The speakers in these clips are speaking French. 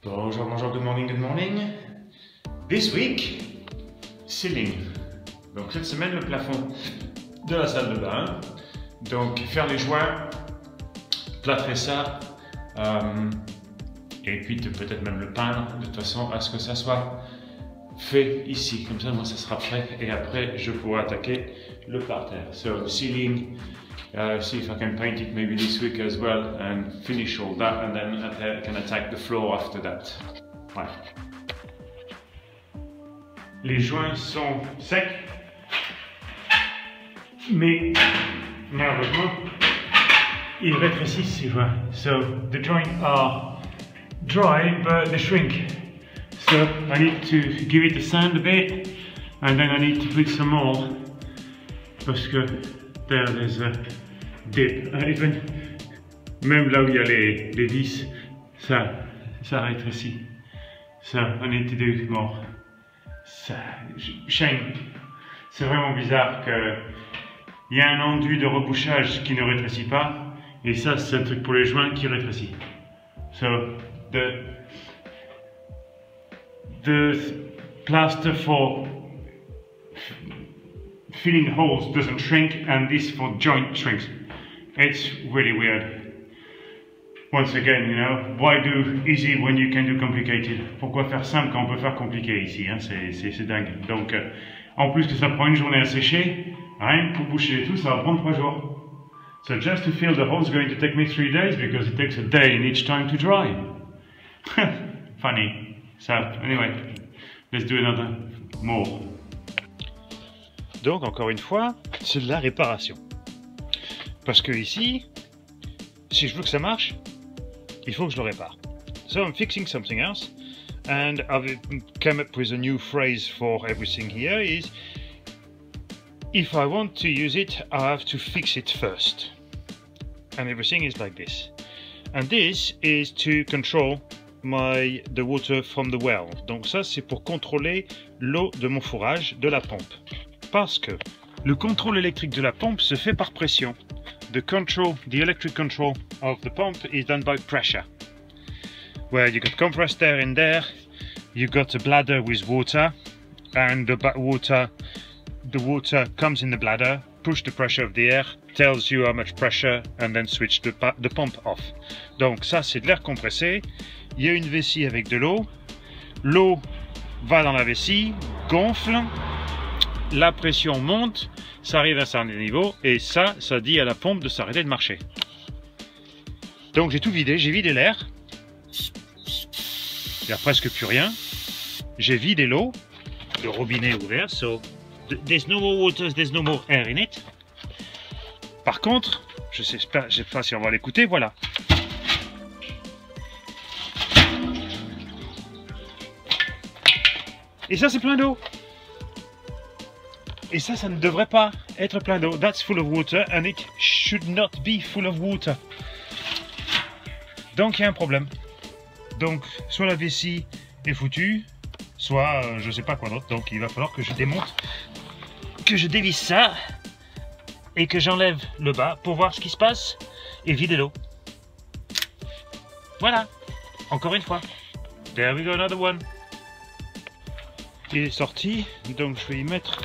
Bonjour, bonjour, good morning, good morning. This week, ceiling. Donc cette semaine, le plafond de la salle de bain. Donc faire les joints, plâtrer ça, et puis peut-être même le peindre de toute façon à ce que ça soit fait ici. Comme ça, moi, ça sera prêt et après, je pourrai attaquer le parterre. So ceiling. See if I can paint it maybe this week as well and finish all that, and then I can attack the floor after that. Ouais. Les joints sont secs, mais malheureusement ils rétrécissent ces joints. So the joints are dry but they shrink. So I need to give it a sand a bit and then I need to put some more parce que there's a dip. Even, même là où il y a les vis, ça rétrécit. So I need to do more. Shame. C'est vraiment bizarre qu'il y a un enduit de rebouchage qui ne rétrécit pas, et ça c'est un truc pour les joints qui rétrécit. So the plaster for filling holes doesn't shrink, and this for joint shrinks. It's really weird. Once again, you know, why do easy when you can do complicated? Pourquoi faire simple quand on peut faire compliqué ici, hein? C'est dingue. Donc, en plus que ça prend une journée à sécher, rien que pour boucher et tout, ça va prendre 3 jours. So just to fill the hole is going to take me 3 days because it takes a day in each time to dry. Funny. So, anyway, let's do another more. Donc, encore une fois, c'est de la réparation. Parce que ici, si je veux que ça marche, il faut que je le répare. So I'm fixing something else, and I've come up with a new phrase for everything here is, if I want to use it, I have to fix it first. And everything is like this. And this is to control the water from the well. Donc ça, c'est pour contrôler l'eau de mon fourrage, de la pompe. Parce que le contrôle électrique de la pompe se fait par pression. The electric control of the pump is done by pressure. Where you got compressed air in there, you got a bladder with water, and the water comes in the bladder, push the pressure of the air, tells you how much pressure, and then switch the pump off. Donc ça, c'est de l'air compressé. Il y a une vessie avec de l'eau. L'eau va dans la vessie, gonfle, la pression monte, ça arrive à un certain niveau, et ça dit à la pompe de s'arrêter de marcher. Donc j'ai tout vidé, j'ai vidé l'air. Il n'y a presque plus rien. J'ai vidé l'eau, le robinet est ouvert, so there's no more water, there's no more air in it. Par contre, je sais pas si on va l'écouter, voilà. Et ça c'est plein d'eau. Et ça ne devrait pas être plein d'eau. That's full of water and it should not be full of water. Donc il y a un problème. Donc soit la vessie est foutue, soit je sais pas quoi d'autre. Donc il va falloir que je démonte, que je dévisse ça et que j'enlève le bas pour voir ce qui se passe et vider l'eau. Voilà. Encore une fois. There we go, another one. Il est sorti, donc je vais y mettre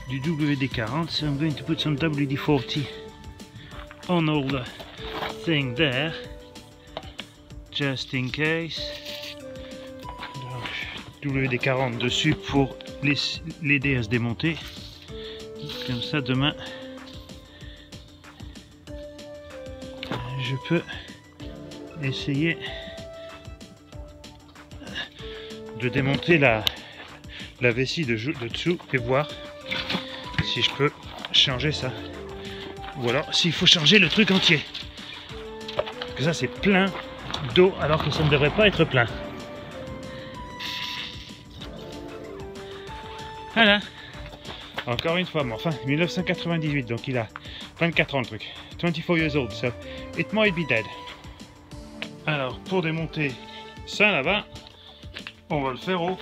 du WD-40, so I'm going to put some WD-40 on all the thing there, just in case. WD-40 dessus pour l'aider à se démonter. Comme ça, demain, je peux essayer de démonter la vessie de dessous et voir si je peux changer ça, ou alors s'il faut changer le truc entier, que ça c'est plein d'eau alors que ça ne devrait pas être plein. Voilà, encore une fois, mais enfin 1998, donc il a 24 ans le truc, 24 years old, so it might be dead. Alors pour démonter ça là-bas, on va le faire au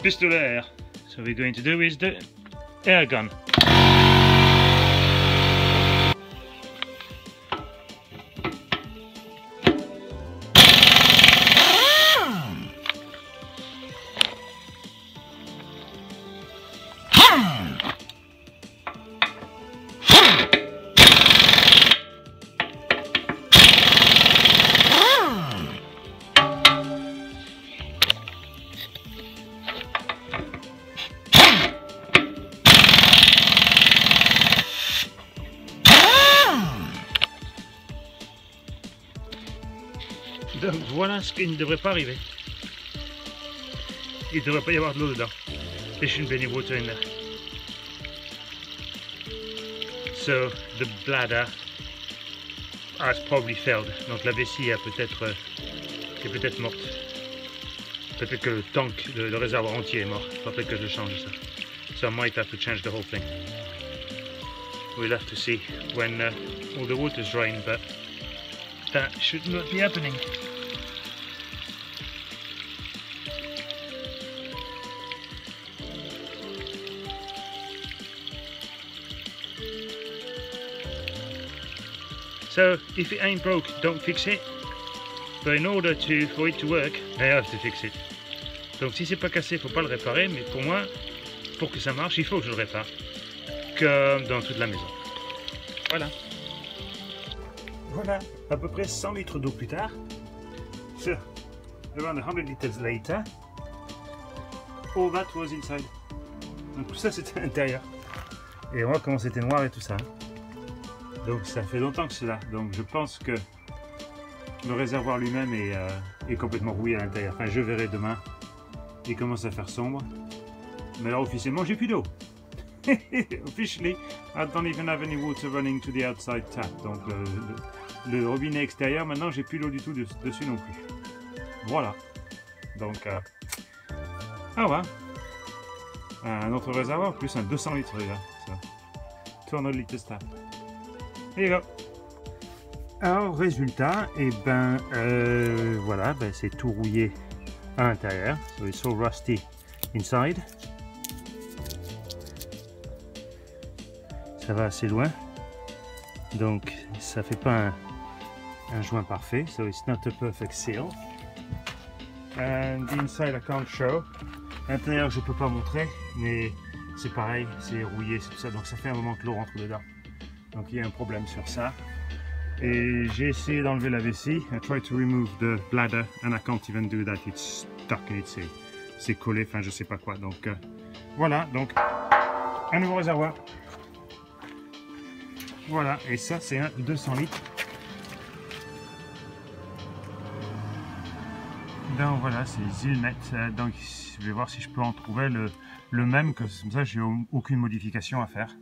pistolet à air. So we're going to do is the air gun. Donc voilà ce qui ne devrait pas arriver. Il ne devrait pas y avoir de l'eau dedans. There shouldn't be any water in there. So the bladder has probably failed. Donc la vessie a peut-être est peut-être morte. Peut-être que le tank, le réservoir entier est mort. Il faudrait que je change ça. So I might have to change the whole thing. We'll have to see when all the water's drained, but that should not be happening. So if it ain't broke, don't fix it. But in order for it to work, I have to fix it. Donc si c'est pas cassé, faut pas le réparer, mais pour moi, pour que ça marche, il faut que je le répare. Comme dans toute la maison. Voilà. Voilà, à peu près 100 litres d'eau plus tard. So, around 100 liters later, all that was inside. Donc tout ça c'était à l'intérieur. Et on voit comment c'était noir et tout ça. Donc ça fait longtemps que c'est là. Donc je pense que le réservoir lui-même est complètement rouillé à l'intérieur. Enfin je verrai demain. Il commence à faire sombre. Mais là officiellement j'ai plus d'eau. Officially, I don't even have any water running to the outside tap. Donc le robinet extérieur, maintenant j'ai plus d'eau du tout dessus non plus. Voilà. Donc ah ouais. Un autre réservoir plus un 200 litres là. So, 200 litres tap. There you go. Alors résultat, et ben voilà, ben, c'est tout rouillé à l'intérieur. So it's all rusty inside. Ça va assez loin, donc ça fait pas un joint parfait, so it's not a perfect seal. And the inside I can't show. L'intérieur je peux pas montrer, mais c'est pareil, c'est rouillé, c'est tout ça, donc ça fait un moment que l'eau rentre dedans. Donc il y a un problème sur ça. Et j'ai essayé d'enlever la vessie. I tried to remove the bladder and I can't even do that. It's stuck and c'est collé, enfin je sais pas quoi. Donc voilà, donc un nouveau réservoir. Voilà, et ça c'est un 200 litres. Donc voilà, c'est Zilnet. Donc je vais voir si je peux en trouver le même, comme ça j'ai aucune modification à faire.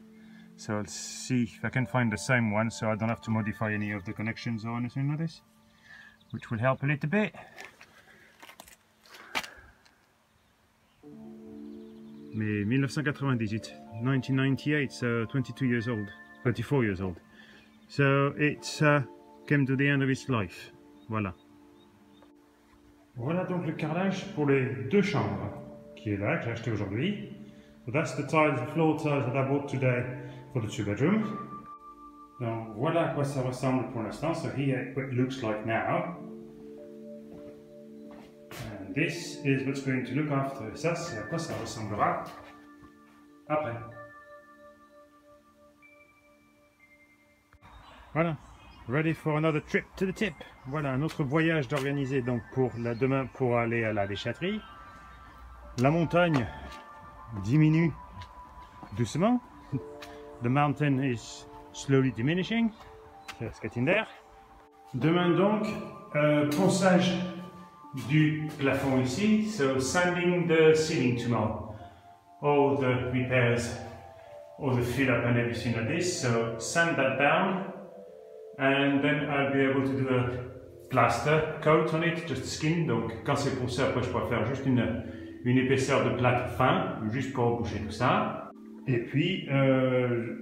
So I'll see if I can find the same one, so I don't have to modify any of the connections or anything like this, which will help a little bit. Mais 1998, 1998, so 22 years old. 24 years old. So it's came to the end of its life. Voilà. Voilà donc le carrelage pour les deux chambres qui est là, que j'ai acheté aujourd'hui. So that's the tiles, the floor tiles that I bought today for the 2 bedrooms. Donc voilà à quoi ça ressemble pour l'instant. So here what it looks like now. And this is what's going to look after. Ça c'est à quoi ça ressemblera après. Voilà, ready for another trip to the tip. Voilà, un autre voyage d'organiser donc pour demain pour aller à la déchetterie. La montagne diminue doucement. The mountain is slowly diminishing. It's getting there. Demain donc, ponçage du plafond ici. So sanding the ceiling tomorrow. All the repairs, all the fill up and everything like this. So sand that down. And then I'll be able to do a plaster coat on it, just skin. Donc quand c'est pour ça, après je pourrais faire juste une épaisseur de plâtre fin, juste pour boucher tout ça. Et puis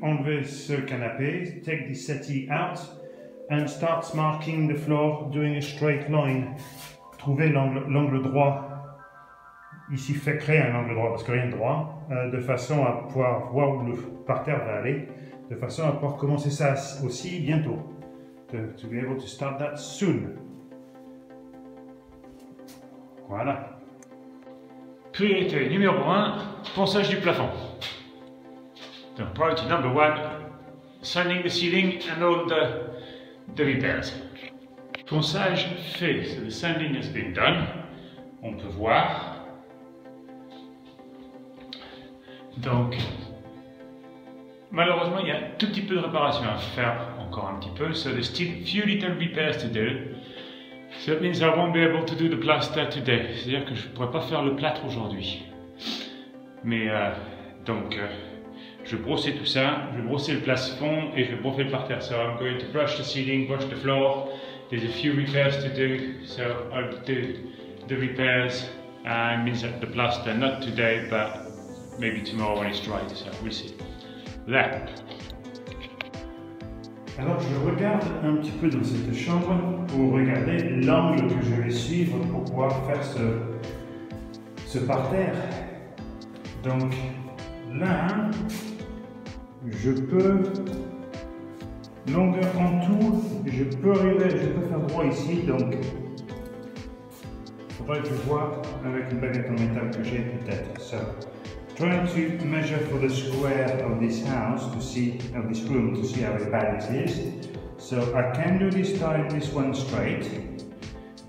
enlever ce canapé, take this settee out and start marking the floor, doing a straight line. Trouver l'angle droit. Ici, créer un angle droit, parce que rien de droit, de façon à pouvoir voir où le parterre va aller, de façon à pouvoir commencer ça aussi bientôt. To be able to start that soon. Voilà. Priorité numéro 1, ponçage du plafond. Donc, priority number 1, sanding the ceiling and all the repairs. Ponçage fait, so the sanding has been done. On peut voir. Donc, malheureusement, il y a un tout petit peu de réparation à faire, encore un petit peu. So there's still a few little repairs to do. So that means I won't be able to do the plaster today. C'est-à-dire que je ne pourrai pas faire le plâtre aujourd'hui. Mais donc, je vais brosser tout ça, je vais brosser le plafond et je vais brosser le parterre. So I'm going to brush the ceiling, brush the floor. There's a few repairs to do, so I'll do the repairs and means that the plaster, not today, but maybe tomorrow when it's dry, so we'll see. There. Alors je regarde un petit peu dans cette chambre pour regarder l'angle que je vais suivre pour pouvoir faire ce parterre. Donc là, je peux, longueur en tout, je peux faire droit ici, donc il faudrait que je vois avec une baguette en métal que j'ai peut-être. So, trying to measure for the square of this house to see, of this room, to see how bad it is. So I can do this one straight.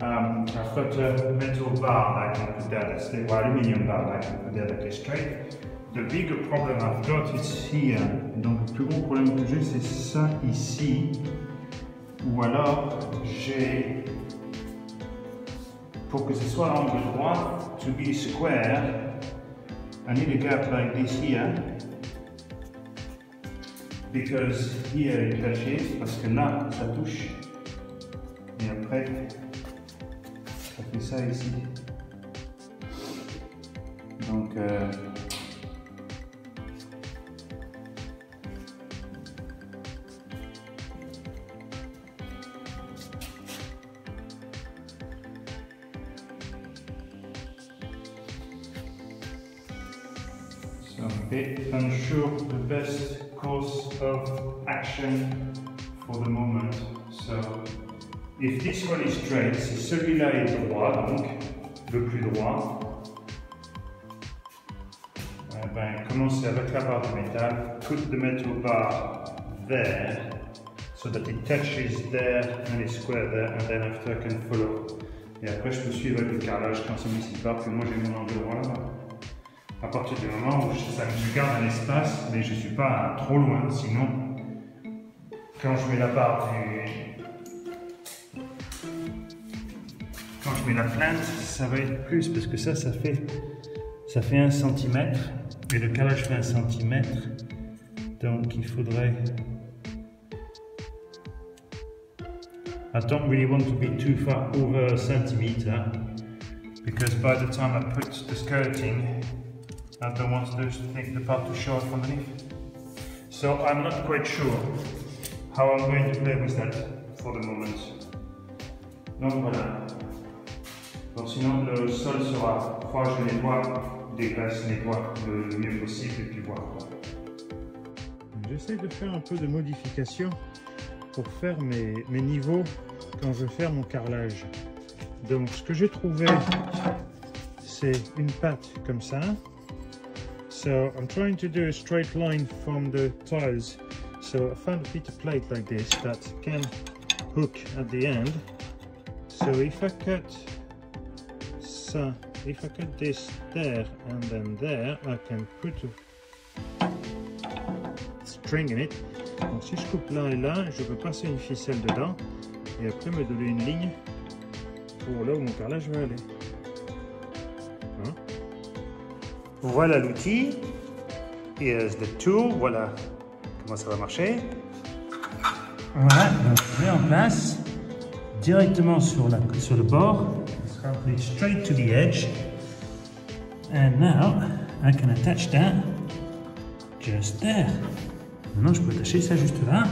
I've got a metal bar that I can put there, or aluminium bar that I can put there that is straight. The bigger problem I've got is here. Donc le plus gros problème que j'ai, c'est ça ici. Ou alors j'ai, pour que ce soit l'angle droit, to be square, I need a gap like this here, because here it touches, parce que là ça touche, et après ça fait ça ici. Donc I'm a bit unsure the best course of action for the moment. So, if this one is straight, si celui-là est droit, donc le plus droit, commencez avec la barre de métal, put the metal bar there, so that it touches there and is square there, and then after I can follow. Et après je peux suivre avec le carrelage quand c'est mis ici part, puis moi j'ai mon angle droit là-bas. À partir du moment où je garde un espace, mais je ne suis pas trop loin, sinon quand je mets la barre quand je mets la plainte, ça va être plus, parce que ça fait 1 cm, et le carrelage fait 1 cm, donc il faudrait... I don't really want to be too far over a centimeter, because by the time I put the skirting, I don't want the part to show up underneath. So I'm not quite sure how I'm going to play with that for the moment. Donc voilà. Bon, sinon le sol sera froid, je nettoie, dégraisse, nettoie le mieux possible et puis voir. J'essaie de faire un peu de modification pour faire mes niveaux quand je vais faire mon carrelage. Donc ce que j'ai trouvé, c'est une patte comme ça. So I'm trying to do a straight line from the tiles. So I found a bit of plate like this that can hook at the end. So if I cut this there and then there, I can put a string in it. Donc si je coupe là et là, je peux passer une ficelle dedans et après me donner une ligne pour là où mon carrelage va aller. Hein? Voilà l'outil. Here's the tool. Voilà comment ça va marcher. Voilà, donc je mets en place directement sur le bord. Put it straight to the edge. And now I can attach that just there. Maintenant je peux attacher ça juste là.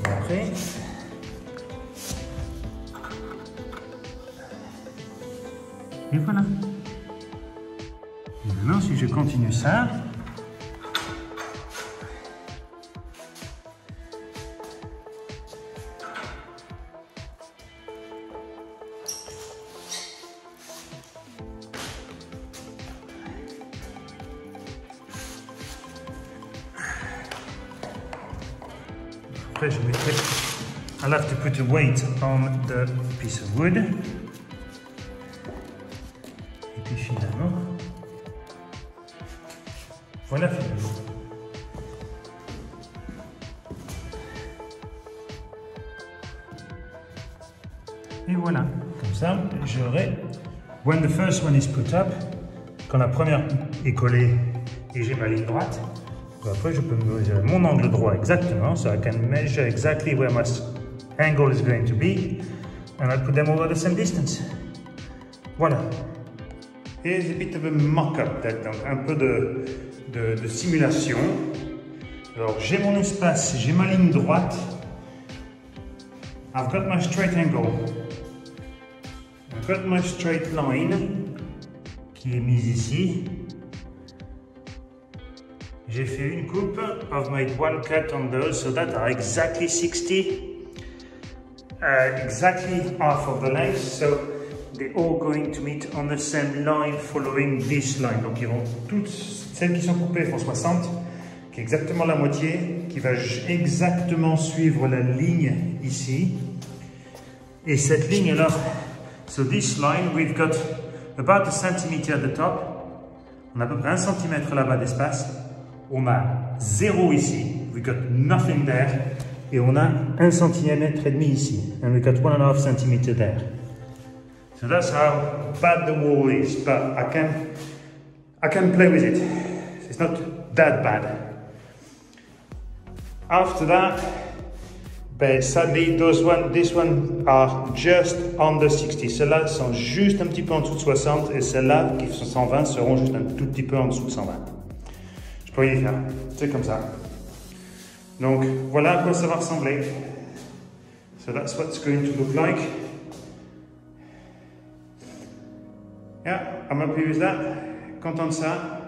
Et après, et voilà. Et maintenant si je continue ça, après je mettrai, I'll have to put a weight on the piece of wood. Et puis finalement, voilà finalement. Et voilà, comme ça, j'aurai, when the first one is put up, quand la première est collée et j'ai ma ligne droite, après je peux mesurer mon angle droit exactement, so I can measure exactly where my angle is going to be, and I put them over the same distance. Voilà. Here's a bit of a mock-up, donc un peu de simulation. Alors j'ai mon espace, j'ai ma ligne droite. I've got my straight angle. I've got my straight line qui est mise ici. J'ai fait une coupe. I've made one cut on those, so that are exactly 60, exactly half of the length. So they're all going to meet on the same line following this line. Donc ils vont toutes, celles qui sont coupées font 60, qui est exactement la moitié, qui va exactement suivre la ligne ici. Et cette ligne alors, so this line, we've got about a centimeter at the top. On a à peu près 1 cm là-bas d'espace. On a 0 ici. We got nothing there. Et on a 1,5 cm ici. And we got 1.5 cm there. So that's how bad the wall is. But I can play with it. It's not that bad. After that, but sadly, this one are just under 60. Celles-là sont juste un petit peu en dessous de 60 et celles-là qui sont 120 seront juste un tout petit peu en dessous de 120. Je peux y faire, c'est comme ça. Donc voilà à quoi ça va ressembler. So that's what it's going to look like. Yeah, I'm happy with that. Content de ça.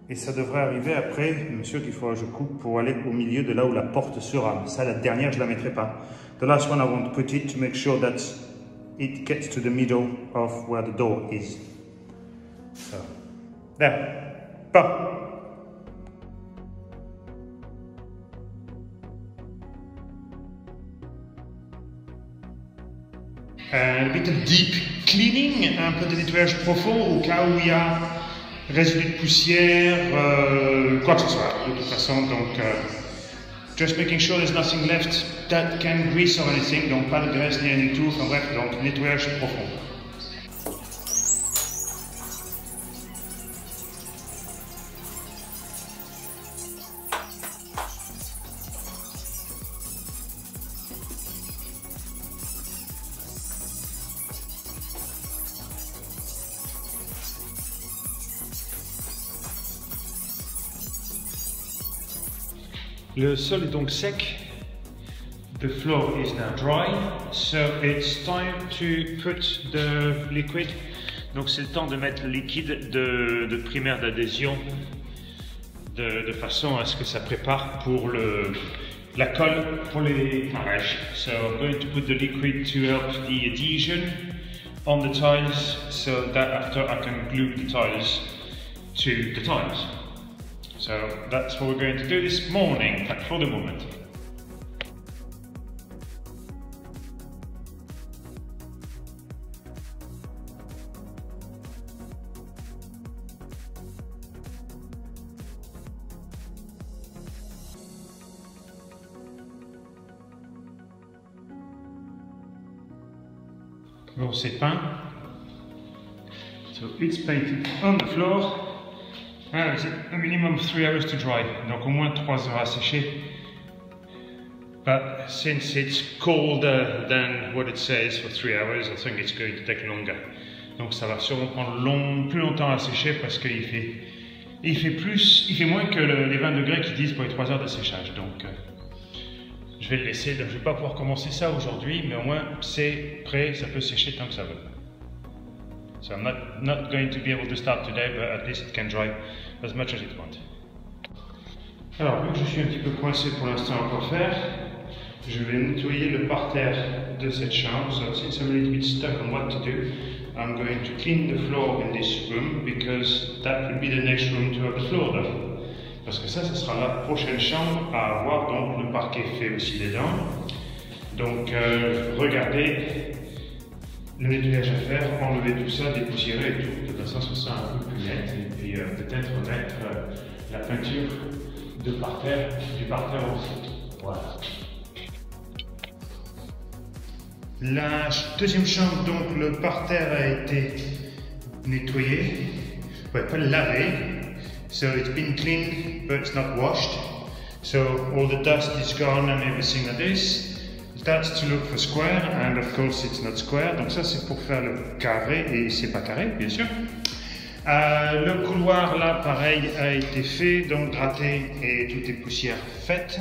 Et ça devrait arriver après, bien sûr qu'il faudra que je coupe pour aller au milieu de là où la porte sera. Ça, la dernière, je ne la mettrai pas. The last one, I want to put it to make sure that it gets to the middle of where the door is. So, there. Bon. A bit of deep cleaning, un peu de nettoyage profond au cas où il y a résidus de poussière, quoi que ce soit, de toute façon, donc just making sure there's nothing left that can grease or anything, donc pas de graisse ni rien du tout, enfin bref, donc nettoyage profond. Le sol est donc sec. The floor is now dry, so it's time to put the liquid. Donc c'est le temps de mettre le liquide de primaire d'adhésion de façon à ce que ça prépare pour la colle pour les barrages. So I'm going to put the liquid to help the adhesion on the tiles, so that after I can glue the tiles to the tiles. So that's what we're going to do this morning for the moment. Bon, c'est peint. So it's painted on the floor. It's a minimum of 3 hours to dry, donc au moins 3 heures à sécher. But since it's colder than what it says for 3 hours, I think it's going to take longer. Donc ça va sûrement prendre plus longtemps à sécher parce qu'il fait moins que les 20 degrés qu'ils disent pour les 3 heures de séchage. Donc je vais le laisser, donc je ne vais pas pouvoir commencer ça aujourd'hui, mais au moins c'est prêt, ça peut sécher tant que ça veut. So I'm not going to be able to start today, but at least it can dry as much as it wants. Alors, vu que je suis un petit peu coincé pour l'instant à quoi faire, je vais nettoyer le parterre de cette chambre. So since I'm a little bit stuck on what to do, I'm going to clean the floor in this room because that will be the next room to have the floor done. Parce que ça sera la prochaine chambre à avoir, donc le parquet fait aussi dedans. Donc, regardez le nettoyage à faire, enlever tout ça, dépoussiérer et tout, de façon à ce que ça soit un peu plus net, et puis peut-être mettre la peinture du parterre aussi. Voilà. La deuxième chambre, donc le parterre a été nettoyé, ouais, pas lavé. So it's been cleaned, but it's not washed. So all the dust is gone and everything like this. That's to look for square, and of course it's not square. Donc ça c'est pour faire le carré, et c'est pas carré, bien sûr. Le couloir là, pareil, a été fait, donc gratté, et toutes les poussières faites.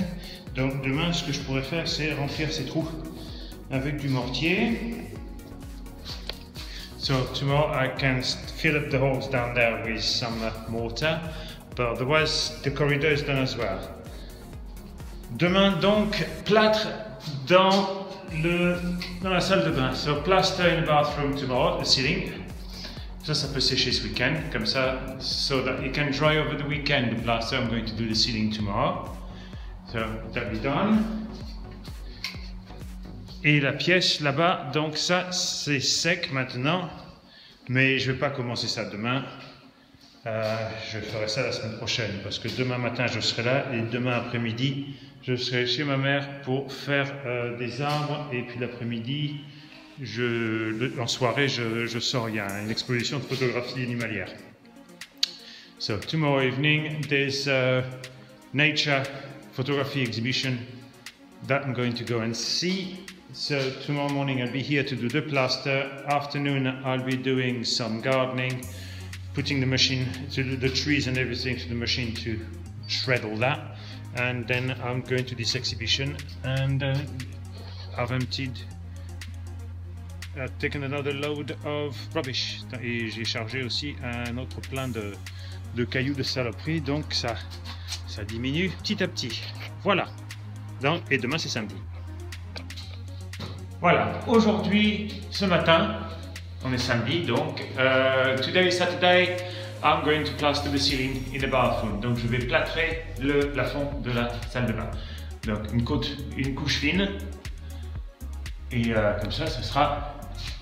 Donc demain, ce que je pourrais faire, c'est remplir ces trous avec du mortier. So tomorrow I can fill up the holes down there with some mortar, but otherwise the corridor is done as well. Demain donc, plâtre dans la salle de bain. So plaster in the bathroom tomorrow, the ceiling. Ça peut sécher ce week-end, comme ça, so that it can dry over the weekend. The plaster, I'm going to do the ceiling tomorrow. So that'll be done. Et la pièce là-bas, donc ça c'est sec maintenant, mais je ne vais pas commencer ça demain. Je ferai ça la semaine prochaine, parce que demain matin je serai là, et demain après-midi je serai chez ma mère pour faire des arbres, et puis l'après-midi, en soirée, je sors, il y a une exposition de photographie animalière. So tomorrow evening there's a nature photography exhibition that I'm going to go and see. So tomorrow morning I'll be here to do the plaster. Afternoon I'll be doing some gardening, putting the machine to do the trees and everything to the machine to shred all that. And then I'm going to this exhibition, and I've taken another load of rubbish. Et j'ai chargé aussi un autre plein de cailloux de saloperie, donc ça diminue petit à petit. Voilà. Donc, et demain c'est samedi. Voilà, aujourd'hui, ce matin, on est samedi, donc today is Saturday, I'm going to plaster the ceiling in the bathroom. Donc je vais plâtrer le plafond de la salle de bain. Donc une couche fine, et comme ça sera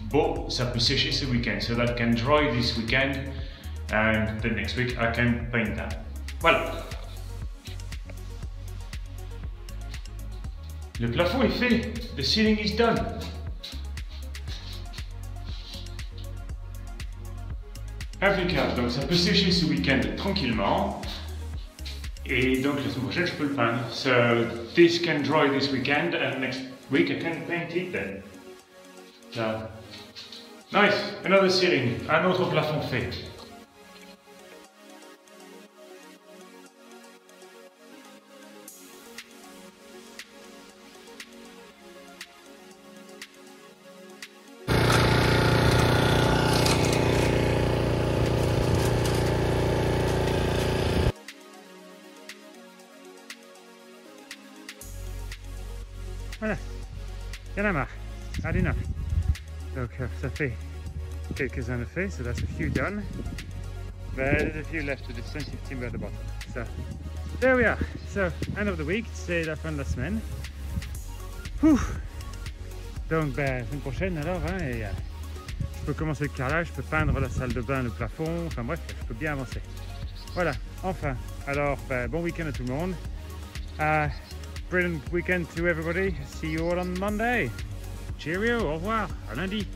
beau, ça peut sécher ce week-end. So that can dry this weekend, and the next week I can paint that. Voilà. Le plafond est fait, the ceiling is done. Impeccable, donc ça peut sécher ce week-end tranquillement. Et donc la semaine prochaine je peux le peindre. So this can dry this weekend, and next week I can paint it then. So, nice, another ceiling, un autre plafond fait. Voilà, il y en a marre, had enough. Donc ça fait quelques-uns de faits, so that's a few done. But there's a few left with this sensitive timber at the bottom. So there we are. So end of the week, c'est la fin de la semaine. Ouh. Donc la semaine prochaine alors, hein, et je peux commencer le carrelage, je peux peindre la salle de bain, le plafond, enfin bref, je peux bien avancer. Voilà, enfin, alors bon week-end à tout le monde. Brilliant weekend to everybody. See you all on Monday. Cheerio, au revoir, à lundi.